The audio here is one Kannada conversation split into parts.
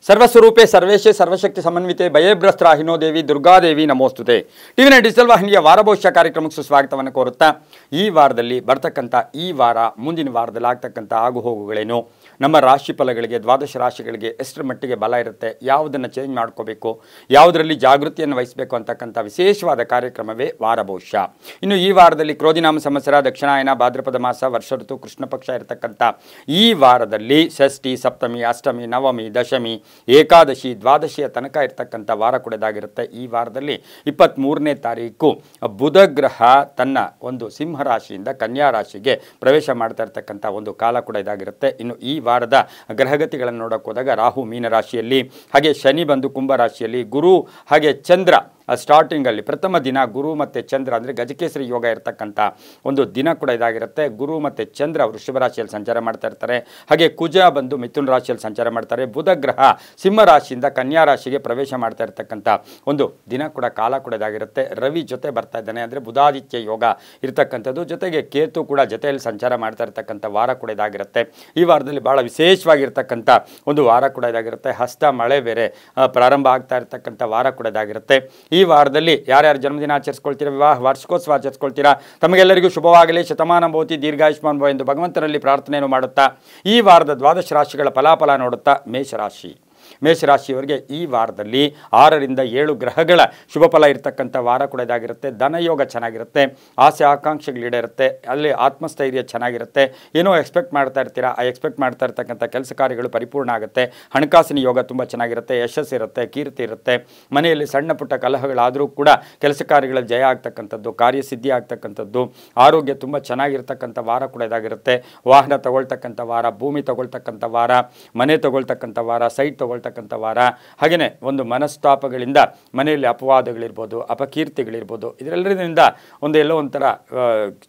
ಸರ್ವಸ್ವರೂಪೇ ಸರ್ವೇಶೇ ಸರ್ವಶಕ್ತಿ ಸಮನ್ವಿತೆ ಭಯಭ್ರಸ್ತ್ರಾಹಿನೋ ದೇವಿ ದುರ್ಗಾದೇವಿ ನಮೋಸ್ತುತೆ. ಟಿವಿನ ಡಿಜಿಟಲ್ ವಾಹಿನಿಯ ವಾರಭವಿಷ್ಯ ಕಾರ್ಯಕ್ರಮಕ್ಕೆ ಸುಸ್ವಾಗತವನ್ನು ಕೋರುತ್ತಾ ಈ ವಾರದಲ್ಲಿ ಬರ್ತಕ್ಕಂಥ ಈ ವಾರ ಮುಂದಿನ ವಾರದಲ್ಲಿ ಆಗ್ತಕ್ಕಂಥ ಆಗುಹೋಗುಗಳೇನು, ನಮ್ಮ ರಾಶಿ ಫಲಗಳಿಗೆ ದ್ವಾದಶ ರಾಶಿಗಳಿಗೆ ಎಷ್ಟರ ಮಟ್ಟಿಗೆ ಬಲ ಇರುತ್ತೆ, ಯಾವುದನ್ನು ಚೇಂಜ್ ಮಾಡ್ಕೋಬೇಕು, ಯಾವುದರಲ್ಲಿ ಜಾಗೃತಿಯನ್ನು ವಹಿಸಬೇಕು ಅಂತಕ್ಕಂಥ ವಿಶೇಷವಾದ ಕಾರ್ಯಕ್ರಮವೇ ವಾರಭವಿಷ್ಯ. ಇನ್ನು ಈ ವಾರದಲ್ಲಿ ಕ್ರೋಧಿನಾಮ ಸಂವತ್ಸರ ದಕ್ಷಿಣಾಯನ ಭಾದ್ರಪದ ಮಾಸ ವರ್ಷ ಋತು ಕೃಷ್ಣ ಪಕ್ಷ ಇರತಕ್ಕಂಥ ಈ ವಾರದಲ್ಲಿ ಷಷ್ಠಿ ಸಪ್ತಮಿ ಅಷ್ಟಮಿ ನವಮಿ ದಶಮಿ ಏಕಾದಶಿ ದ್ವಾದಶಿಯ ತನಕ ಇರ್ತಕ್ಕಂಥ ವಾರ ಕೂಡದಾಗಿರುತ್ತೆ. ಈ ವಾರದಲ್ಲಿ 23ನೇ ತಾರೀಕು ಬುಧ ಗ್ರಹ ತನ್ನ ಒಂದು ಸಿಂಹ ರಾಶಿಯಿಂದ ಕನ್ಯಾ ರಾಶಿಗೆ ಪ್ರವೇಶ ಮಾಡ್ತಾ ಇರ್ತಕ್ಕಂಥ ಒಂದು ಕಾಲ ಕೂಡ ಇದಾಗಿರುತ್ತೆ. ಇನ್ನು ಈ ವಾರದ ಗ್ರಹಗತಿಗಳನ್ನು ನೋಡೋಕೆ ಹೋದಾಗ ರಾಹು ಮೀನ ರಾಶಿಯಲ್ಲಿ, ಹಾಗೆ ಶನಿ ಬಂದು ಕುಂಭ ರಾಶಿಯಲ್ಲಿ, ಗುರು ಹಾಗೆ ಚಂದ್ರ ಸ್ಟಾರ್ಟಿಂಗಲ್ಲಿ ಪ್ರಥಮ ದಿನ ಗುರು ಮತ್ತು ಚಂದ್ರ ಅಂದರೆ ಗಜಕೇಸರಿ ಯೋಗ ಇರತಕ್ಕಂಥ ಒಂದು ದಿನ ಕೂಡ ಇದಾಗಿರುತ್ತೆ. ಗುರು ಮತ್ತು ಚಂದ್ರ ವೃಷಭ ರಾಶಿಯಲ್ಲಿ ಸಂಚಾರ ಮಾಡ್ತಾ ಇರ್ತಾರೆ. ಹಾಗೆ ಕುಜ ಬಂದು ಮಿಥುನ ರಾಶಿಯಲ್ಲಿ ಸಂಚಾರ ಮಾಡ್ತಾರೆ. ಬುಧ ಗ್ರಹ ಸಿಂಹ ರಾಶಿಯಿಂದ ಕನ್ಯಾ ರಾಶಿಗೆ ಪ್ರವೇಶ ಮಾಡ್ತಾ ಇರ್ತಕ್ಕಂಥ ಒಂದು ದಿನ ಕೂಡ ಕಾಲ ಕೂಡ ಇದಾಗಿರುತ್ತೆ. ರವಿ ಜೊತೆ ಬರ್ತಾ ಇದ್ದಾನೆ ಅಂದರೆ ಬುಧಾದಿತ್ಯ ಯೋಗ ಇರತಕ್ಕಂಥದ್ದು, ಜೊತೆಗೆ ಕೇತು ಕೂಡ ಜೊತೆಯಲ್ಲಿ ಸಂಚಾರ ಮಾಡ್ತಾ ಇರ್ತಕ್ಕಂಥ ವಾರ ಕೂಡ ಇದಾಗಿರುತ್ತೆ. ಈ ವಾರದಲ್ಲಿ ಭಾಳ ವಿಶೇಷವಾಗಿರ್ತಕ್ಕಂಥ ಒಂದು ವಾರ ಕೂಡ ಇದಾಗಿರುತ್ತೆ. ಹಸ್ತ ಮಳೆ ಬೇರೆ ಪ್ರಾರಂಭ ಆಗ್ತಾ ಇರ್ತಕ್ಕಂಥ ವಾರ ಕೂಡ ಇದಾಗಿರುತ್ತೆ. ಈ ವಾರದಲ್ಲಿ ಯಾರ್ಯಾರು ಜನ್ಮದಿನ ಆಚರಿಸ್ಕೊಳ್ತೀರಾ, ವಿವಾಹ ವಾರ್ಷಿಕೋತ್ಸವ ಆಚರಿಸ್ಕೊಳ್ತೀರಾ, ತಮಗೆಲ್ಲರಿಗೂ ಶುಭವಾಗಲಿ, ಶತಮಾನ ಭವತಿ ದೀರ್ಘಾಯುಷ್ಮಾನ್ ಭವ ಎಂದು ಭಗವಂತನಲ್ಲಿ ಪ್ರಾರ್ಥನೆಯನ್ನು ಮಾಡುತ್ತಾ ಈ ವಾರದ ದ್ವಾದಶ ರಾಶಿಗಳ ಫಲಾಫಲ ನೋಡುತ್ತಾ ಮೇಷರಾಶಿಯವರಿಗೆ ಈ ವಾರದಲ್ಲಿ 6ರಿಂದ 7 ಗ್ರಹಗಳ ಶುಭ ಫಲ ಇರತಕ್ಕಂಥ ವಾರ ಕೂಡ ಇದಾಗಿರುತ್ತೆ. ಧನಯೋಗ ಚೆನ್ನಾಗಿರುತ್ತೆ, ಆಸೆ ಆಕಾಂಕ್ಷೆಗಳು ಈಡೇರುತ್ತೆ, ಅಲ್ಲಿ ಆತ್ಮಸ್ಥೈರ್ಯ ಚೆನ್ನಾಗಿರುತ್ತೆ. ಏನೋ ಎಕ್ಸ್ಪೆಕ್ಟ್ ಮಾಡ್ತಾ ಇರ್ತೀರಾ, ಆ ಎಕ್ಸ್ಪೆಕ್ಟ್ ಮಾಡ್ತಾ ಇರ್ತಕ್ಕಂಥ ಕೆಲಸ ಕಾರ್ಯಗಳು ಪರಿಪೂರ್ಣ ಆಗುತ್ತೆ. ಹಣಕಾಸಿನ ಯೋಗ ತುಂಬ ಚೆನ್ನಾಗಿರುತ್ತೆ, ಯಶಸ್ಸಿರುತ್ತೆ, ಕೀರ್ತಿ ಇರುತ್ತೆ. ಮನೆಯಲ್ಲಿ ಸಣ್ಣ ಪುಟ್ಟ ಕಲಹಗಳಾದರೂ ಕೂಡ ಕೆಲಸ ಕಾರ್ಯಗಳಲ್ಲಿ ಜಯ ಆಗ್ತಕ್ಕಂಥದ್ದು, ಕಾರ್ಯಸಿದ್ಧಿ ಆಗ್ತಕ್ಕಂಥದ್ದು, ಆರೋಗ್ಯ ತುಂಬ ಚೆನ್ನಾಗಿರ್ತಕ್ಕಂಥ ವಾರ ಕೂಡ ಇದಾಗಿರುತ್ತೆ. ವಾಹನ ತಗೊಳ್ತಕ್ಕಂಥ ವಾರ, ಭೂಮಿ ತಗೊಳ್ತಕ್ಕಂಥ ವಾರ, ಮನೆ ತಗೊಳ್ತಕ್ಕಂಥ ವಾರ, ಸೈಟ್ ತಗೊಳ್ತಕ್ಕಂಥ ವಾರ, ಹಾಗೆಯೇ ಒಂದು ಮನಸ್ತಾಪಗಳಿಂದ ಮನೆಯಲ್ಲಿ ಅಪವಾದಗಳಿರ್ಬೋದು, ಅಪಕೀರ್ತಿಗಳಿರ್ಬೋದು, ಇದರೆಲ್ಲರಿಂದ ಎಲ್ಲೋ ಒಂಥರ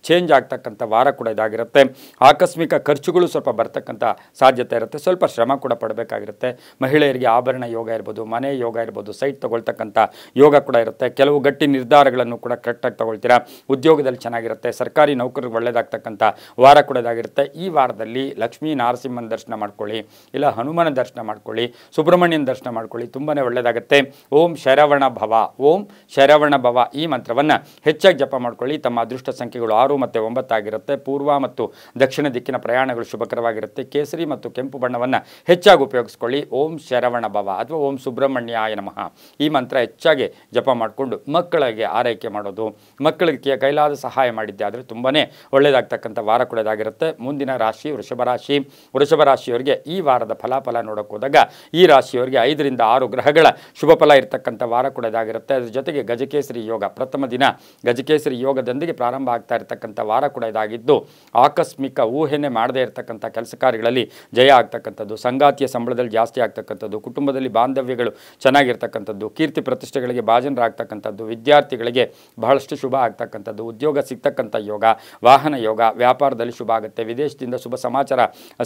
ಚೇಂಜ್ ಆಗ್ತಕ್ಕಂಥ ವಾರ ಕೂಡ ಇದಾಗಿರುತ್ತೆ. ಆಕಸ್ಮಿಕ ಖರ್ಚುಗಳು ಸ್ವಲ್ಪ ಬರ್ತಕ್ಕಂಥ ಸಾಧ್ಯತೆ ಇರುತ್ತೆ, ಸ್ವಲ್ಪ ಶ್ರಮ ಕೂಡ ಪಡಬೇಕಾಗಿರುತ್ತೆ. ಮಹಿಳೆಯರಿಗೆ ಆಭರಣ ಯೋಗ ಇರ್ಬೋದು, ಮನೆ ಯೋಗ ಇರ್ಬೋದು, ಸೈಟ್ ತಗೊಳ್ತಕ್ಕಂಥ ಯೋಗ ಕೂಡ ಇರುತ್ತೆ. ಕೆಲವು ಗಟ್ಟಿ ನಿರ್ಧಾರಗಳನ್ನು ಕೂಡ ಕರೆಕ್ಟಾಗಿ ತಗೊಳ್ತೀರಾ. ಉದ್ಯೋಗದಲ್ಲಿ ಚೆನ್ನಾಗಿರುತ್ತೆ, ಸರ್ಕಾರಿ ನೌಕರರಿಗೆ ಒಳ್ಳೆಯದಾಗ್ತಕ್ಕಂಥ ವಾರ ಕೂಡ ಇದಾಗಿರುತ್ತೆ. ಈ ವಾರದಲ್ಲಿ ಲಕ್ಷ್ಮೀ ನರಸಿಂಹನ ದರ್ಶನ ಮಾಡ್ಕೊಳ್ಳಿ, ಇಲ್ಲ ಹನುಮನ ದರ್ಶನ ಮಾಡ್ಕೊಳ್ಳಿ, ಸುಬ್ರಹ್ಮಣ್ಯನ ದರ್ಶನ ಮಾಡ್ಕೊಳ್ಳಿ, ತುಂಬಾ ಒಳ್ಳೆಯದಾಗುತ್ತೆ. ಓಂ ಶರವಣ ಭವ, ಓಂ ಶರವಣ ಭವ ಈ ಮಂತ್ರವನ್ನು ಹೆಚ್ಚಾಗಿ ಜಪ ಮಾಡ್ಕೊಳ್ಳಿ. ತಮ್ಮ ಅದೃಷ್ಟ ಸಂಖ್ಯೆಗಳು 6 ಮತ್ತು 9 ಆಗಿರುತ್ತೆ. ಪೂರ್ವ ಮತ್ತು ದಕ್ಷಿಣ ದಿಕ್ಕಿನ ಪ್ರಯಾಣಗಳು ಶುಭಕರವಾಗಿರುತ್ತೆ. ಕೇಸರಿ ಮತ್ತು ಕೆಂಪು ಬಣ್ಣವನ್ನು ಹೆಚ್ಚಾಗಿ ಉಪಯೋಗಿಸ್ಕೊಳ್ಳಿ. ಓಂ ಶರವಣ ಭವ ಅಥವಾ ಓಂ ಸುಬ್ರಹ್ಮಣ್ಯಾಯ ನಮಃ ಈ ಮಂತ್ರ ಹೆಚ್ಚಾಗಿ ಜಪ ಮಾಡಿಕೊಂಡು ಮಕ್ಕಳಿಗೆ ಆರೈಕೆ ಮಾಡೋದು, ಮಕ್ಕಳಿಗೆ ಕೈಲಾದ ಸಹಾಯ ಮಾಡಿದ್ದೆ ಆದರೆ ತುಂಬಾ ಒಳ್ಳೆಯದಾಗ್ತಕ್ಕಂಥ ವಾರ ಕೂಡ ಇದಾಗಿರುತ್ತೆ. ಮುಂದಿನ ರಾಶಿ ವೃಷಭ ರಾಶಿಯವರಿಗೆ ಈ ವಾರದ ಫಲಾಫಲ ನೋಡೋಕೆ ಹೋದಾಗ ಈ ರಾಶಿಯವರಿಗೆ 5ರಿಂದ 6 ಗ್ರಹಗಳ ಶುಭ ಫಲ ಇರತಕ್ಕಂಥ ವಾರ ಕೂಡ ಇದಾಗಿರುತ್ತೆ. ಅದ್ರ ಜೊತೆಗೆ ಗಜಕೇಸರಿ ಯೋಗ ಪ್ರಥಮ ದಿನ ಗಜಕೇಸರಿ ಯೋಗದೊಂದಿಗೆ ಪ್ರಾರಂಭ ಆಗ್ತಾ ಇರತಕ್ಕಂಥ ವಾರ ಕೂಡ ಇದಾಗಿದ್ದು, ಆಕಸ್ಮಿಕ ಊಹೆನೆ ಮಾಡದೇ ಇರತಕ್ಕಂಥ ಕೆಲಸ ಕಾರ್ಯಗಳಲ್ಲಿ ಜಯ ಆಗ್ತಕ್ಕಂಥದ್ದು, ಸಂಗಾತಿಯ ಸಂಬಳದಲ್ಲಿ ಜಾಸ್ತಿ ಆಗ್ತಕ್ಕಂಥದ್ದು, ಕುಟುಂಬದಲ್ಲಿ ಬಾಂಧವ್ಯಗಳು ಚೆನ್ನಾಗಿರ್ತಕ್ಕಂಥದ್ದು, ಕೀರ್ತಿ ಪ್ರತಿಷ್ಠೆಗಳಿಗೆ ಭಾಜನರಾಗ್ತಕ್ಕಂಥದ್ದು, ವಿದ್ಯಾರ್ಥಿಗಳಿಗೆ ಬಹಳಷ್ಟು ಶುಭ ಆಗ್ತಕ್ಕಂಥದ್ದು, ಉದ್ಯೋಗ ಸಿಗ್ತಕ್ಕಂಥ ಯೋಗ, ವಾಹನ ಯೋಗ, ವ್ಯಾಪಾರದಲ್ಲಿ ಶುಭ ಆಗುತ್ತೆ, ವಿದೇಶದಿಂದ ಶುಭ ಸಮಾಚಾರ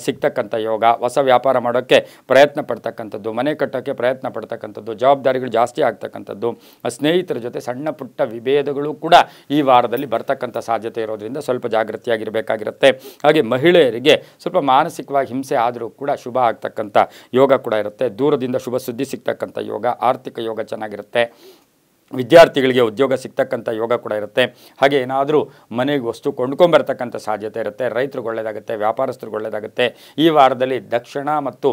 ಸಿಗ್ತಕ್ಕಂಥ ಯೋಗ, ಹೊಸ ವ್ಯಾಪಾರ ಮಾಡೋಕ್ಕೆ ಪ್ರಯತ್ನ ಪಡ್ತಕ್ಕಂಥದ್ದು, ಮನೆ ಕಟ್ಟೋಕ್ಕೆ ಪ್ರಯತ್ನ ಪಡ್ತಕ್ಕಂಥದ್ದು, ಜವಾಬ್ದಾರಿಗಳು ಜಾಸ್ತಿ ಆಗ್ತಕ್ಕಂಥದ್ದು, ಸ್ನೇಹಿತರ ಜೊತೆ ಸಣ್ಣ ಪುಟ್ಟ ವಿಭೇದಗಳು ಕೂಡ ಈ ವಾರದಲ್ಲಿ ಬರ್ತಕ್ಕಂಥ ಸಾಧ್ಯತೆ ಇರೋದ್ರಿಂದ ಸ್ವಲ್ಪ ಜಾಗೃತಿಯಾಗಿರಬೇಕಾಗಿರುತ್ತೆ. ಹಾಗೆ ಮಹಿಳೆಯರಿಗೆ ಸ್ವಲ್ಪ ಮಾನಸಿಕವಾಗಿ ಹಿಂಸೆ ಆದರೂ ಕೂಡ ಶುಭ ಆಗ್ತಕ್ಕಂಥ ಯೋಗ ಕೂಡ ಇರುತ್ತೆ. ದೂರದಿಂದ ಶುಭ ಸುದ್ದಿ ಸಿಗ್ತಕ್ಕಂಥ ಯೋಗ, ಆರ್ಥಿಕ ಯೋಗ ಚೆನ್ನಾಗಿರುತ್ತೆ. ವಿದ್ಯಾರ್ಥಿಗಳಿಗೆ ಉದ್ಯೋಗ ಸಿಗ್ತಕ್ಕಂಥ ಯೋಗ ಕೂಡ ಇರುತ್ತೆ. ಹಾಗೆ ಏನಾದರೂ ಮನೆಗೆ ವಸ್ತು ಕೊಂಡ್ಕೊಂಬರ್ತಕ್ಕಂಥ ಸಾಧ್ಯತೆ ಇರುತ್ತೆ. ರೈತರಿಗೆ ಒಳ್ಳೆಯದಾಗುತ್ತೆ, ವ್ಯಾಪಾರಸ್ಥರಿಗೆ ಒಳ್ಳೆಯದಾಗುತ್ತೆ. ಈ ವಾರದಲ್ಲಿ ದಕ್ಷಿಣ ಮತ್ತು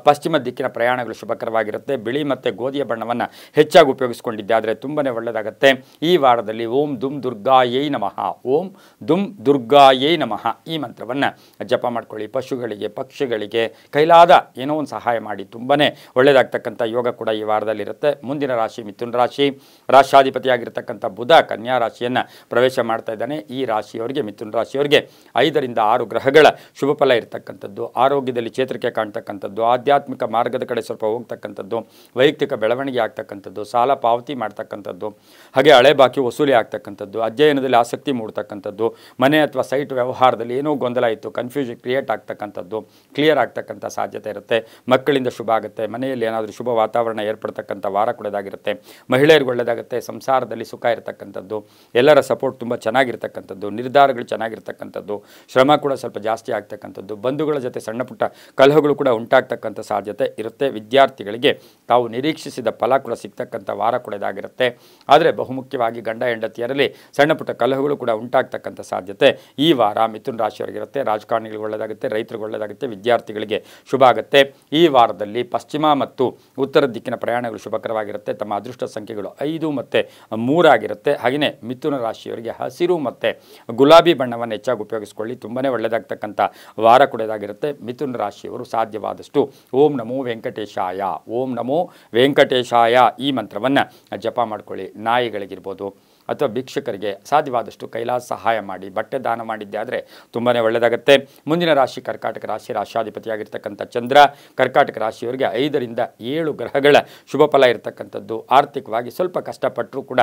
ಪಶ್ಚಿಮ ದಿಕ್ಕಿನ ಪ್ರಯಾಣಗಳು ಶುಭಕರವಾಗಿರುತ್ತೆ. ಬಿಳಿ ಮತ್ತು ಗೋಧಿಯ ಬಣ್ಣವನ್ನು ಹೆಚ್ಚಾಗಿ ಉಪಯೋಗಿಸ್ಕೊಂಡಿದ್ದೆ ಆದರೆ ತುಂಬಾ ಒಳ್ಳೆಯದಾಗುತ್ತೆ. ಈ ವಾರದಲ್ಲಿ ಓಂ ದುಮ್ ದುರ್ಗಾಯೈ ನಮಃ, ಓಂ ದುಮ್ ದುರ್ಗಾಯೈ ನಮಃ ಈ ಮಂತ್ರವನ್ನು ಜಪ ಮಾಡ್ಕೊಳ್ಳಿ. ಪಶುಗಳಿಗೆ ಪಕ್ಷಿಗಳಿಗೆ ಕೈಲಾದ ಏನೋ ಒಂದು ಸಹಾಯ ಮಾಡಿ, ತುಂಬಾ ಒಳ್ಳೆಯದಾಗ್ತಕ್ಕಂಥ ಯೋಗ ಕೂಡ ಈ ವಾರದಲ್ಲಿರುತ್ತೆ. ಮುಂದಿನ ರಾಶಿ ಮಿಥುನ ರಾಶಿ. ರಾಷ್ಟ್ರಾಧಿಪತಿಯಾಗಿರ್ತಕ್ಕಂಥ ಬುಧ ಕನ್ಯಾ ರಾಶಿಯನ್ನು ಪ್ರವೇಶ ಮಾಡ್ತಾ ಇದ್ದಾನೆ. ಈ ರಾಶಿಯವರಿಗೆ ಮಿಥುನ ರಾಶಿಯವರಿಗೆ 5ರಿಂದ 6 ಗ್ರಹಗಳ ಶುಭ ಫಲ ಇರತಕ್ಕಂಥದ್ದು, ಆರೋಗ್ಯದಲ್ಲಿ ಚೇತರಿಕೆ ಕಾಣ್ತಕ್ಕಂಥದ್ದು, ಆಧ್ಯಾತ್ಮಿಕ ಮಾರ್ಗದ ಕಡೆ ಸ್ವಲ್ಪ ಹೋಗ್ತಕ್ಕಂಥದ್ದು, ವೈಯಕ್ತಿಕ ಬೆಳವಣಿಗೆ ಆಗ್ತಕ್ಕಂಥದ್ದು, ಸಾಲ ಪಾವತಿ ಮಾಡ್ತಕ್ಕಂಥದ್ದು, ಹಾಗೆ ಹಳೆ ಬಾಕಿ ವಸೂಲಿ ಆಗ್ತಕ್ಕಂಥದ್ದು, ಅಧ್ಯಯನದಲ್ಲಿ ಆಸಕ್ತಿ ಮೂಡ್ತಕ್ಕಂಥದ್ದು, ಮನೆ ಅಥವಾ ಸೈಟ್ ವ್ಯವಹಾರದಲ್ಲಿ ಏನೋ ಗೊಂದಲ ಇತ್ತು, ಕನ್ಫ್ಯೂಷನ್ ಕ್ರಿಯೇಟ್ ಆಗ್ತಕ್ಕಂಥದ್ದು ಕ್ಲಿಯರ್ ಆಗ್ತಕ್ಕಂಥ ಸಾಧ್ಯತೆ ಇರುತ್ತೆ. ಮಕ್ಕಳಿಂದ ಶುಭ ಆಗುತ್ತೆ, ಮನೆಯಲ್ಲಿ ಏನಾದರೂ ಶುಭ ವಾತಾವರಣ ಏರ್ಪಡ್ತಕ್ಕಂಥ ವಾರ ಕೂಡ ಇದಾಗಿರುತ್ತೆ. ಮಹಿಳೆಯರಿಗೆ ಒಳ್ಳೆಯದಾಗುತ್ತೆ. ಒಳ್ಳೆಯದಾಗುತ್ತೆ. ಸಂಸಾರದಲ್ಲಿ ಸುಖ ಇರತಕ್ಕಂಥದ್ದು, ಎಲ್ಲರ ಸಪೋರ್ಟ್ ತುಂಬ ಚೆನ್ನಾಗಿರ್ತಕ್ಕಂಥದ್ದು, ನಿರ್ಧಾರಗಳು ಚೆನ್ನಾಗಿರ್ತಕ್ಕಂಥದ್ದು, ಶ್ರಮ ಕೂಡ ಸ್ವಲ್ಪ ಜಾಸ್ತಿ ಆಗ್ತಕ್ಕಂಥದ್ದು, ಬಂಧುಗಳ ಜೊತೆ ಸಣ್ಣ ಪುಟ್ಟ ಕಲಹಗಳು ಕೂಡ ಉಂಟಾಗ್ತಕ್ಕಂಥ ಸಾಧ್ಯತೆ ಇರುತ್ತೆ. ವಿದ್ಯಾರ್ಥಿಗಳಿಗೆ ತಾವು ನಿರೀಕ್ಷಿಸಿದ ಫಲ ಕೂಡ ಸಿಗ್ತಕ್ಕಂಥ ವಾರ ಕೂಡ ಇದಾಗಿರುತ್ತೆ. ಆದರೆ ಬಹುಮುಖ್ಯವಾಗಿ ಗಂಡ ಹೆಂಡತಿಯರಲ್ಲಿ ಸಣ್ಣ ಪುಟ್ಟ ಕಲಹಗಳು ಕೂಡ ಉಂಟಾಗ್ತಕ್ಕಂಥ ಸಾಧ್ಯತೆ ಈ ವಾರ ಮಿಥುನ ರಾಶಿಯವರಿಗಿರುತ್ತೆ. ರಾಜಕಾರಣಿಗಳಿಗೆ ಒಳ್ಳೆಯದಾಗುತ್ತೆ, ರೈತರಿಗೆ ಒಳ್ಳೆಯದಾಗುತ್ತೆ, ವಿದ್ಯಾರ್ಥಿಗಳಿಗೆ ಶುಭ ಆಗುತ್ತೆ. ಈ ವಾರದಲ್ಲಿ ಪಶ್ಚಿಮ ಮತ್ತು ಉತ್ತರ ದಿಕ್ಕಿನ ಪ್ರಯಾಣಗಳು ಶುಭಕರವಾಗಿರುತ್ತೆ. ತಮ್ಮ ಅದೃಷ್ಟ ಸಂಖ್ಯೆಗಳು 5 ಮತ್ತು 3 ಆಗಿರುತ್ತೆ. ಹಾಗೆಯೇ ಮಿಥುನ ರಾಶಿಯವರಿಗೆ ಹಸಿರು ಮತ್ತು ಗುಲಾಬಿ ಬಣ್ಣವನ್ನು ಹೆಚ್ಚಾಗಿ ಉಪಯೋಗಿಸ್ಕೊಳ್ಳಿ. ತುಂಬಾ ಒಳ್ಳೆಯದಾಗ್ತಕ್ಕಂಥ ವಾರ ಕೂಡ ಇದಾಗಿರುತ್ತೆ. ಮಿಥುನ ರಾಶಿಯವರು ಸಾಧ್ಯವಾದಷ್ಟು ಓಂ ನಮೋ ವೆಂಕಟೇಶಾಯ, ಓಂ ನಮೋ ವೆಂಕಟೇಶಾಯ ಈ ಮಂತ್ರವನ್ನು ಜಪ ಮಾಡ್ಕೊಳ್ಳಿ. ನಾಯಿಗಳಿಗಿರ್ಬೋದು ಅಥವಾ ಭಿಕ್ಷುಕರಿಗೆ ಸಾಧ್ಯವಾದಷ್ಟು ಕೈಲಾಸ ಸಹಾಯ ಮಾಡಿ, ಬಟ್ಟೆ ದಾನ ಮಾಡಿದ್ದೆ ಆದರೆ ತುಂಬಾ ಒಳ್ಳೆಯದಾಗುತ್ತೆ. ಮುಂದಿನ ರಾಶಿ ಕರ್ಕಾಟಕ ರಾಶಿ. ರಾಶಾಧಿಪತಿಯಾಗಿರ್ತಕ್ಕಂಥ ಚಂದ್ರ ಕರ್ಕಾಟಕ ರಾಶಿಯವರಿಗೆ 5 ರಿಂದ 7 ಗ್ರಹಗಳ ಶುಭ ಫಲ ಇರತಕ್ಕಂಥದ್ದು. ಆರ್ಥಿಕವಾಗಿ ಸ್ವಲ್ಪ ಕಷ್ಟಪಟ್ಟರೂ ಕೂಡ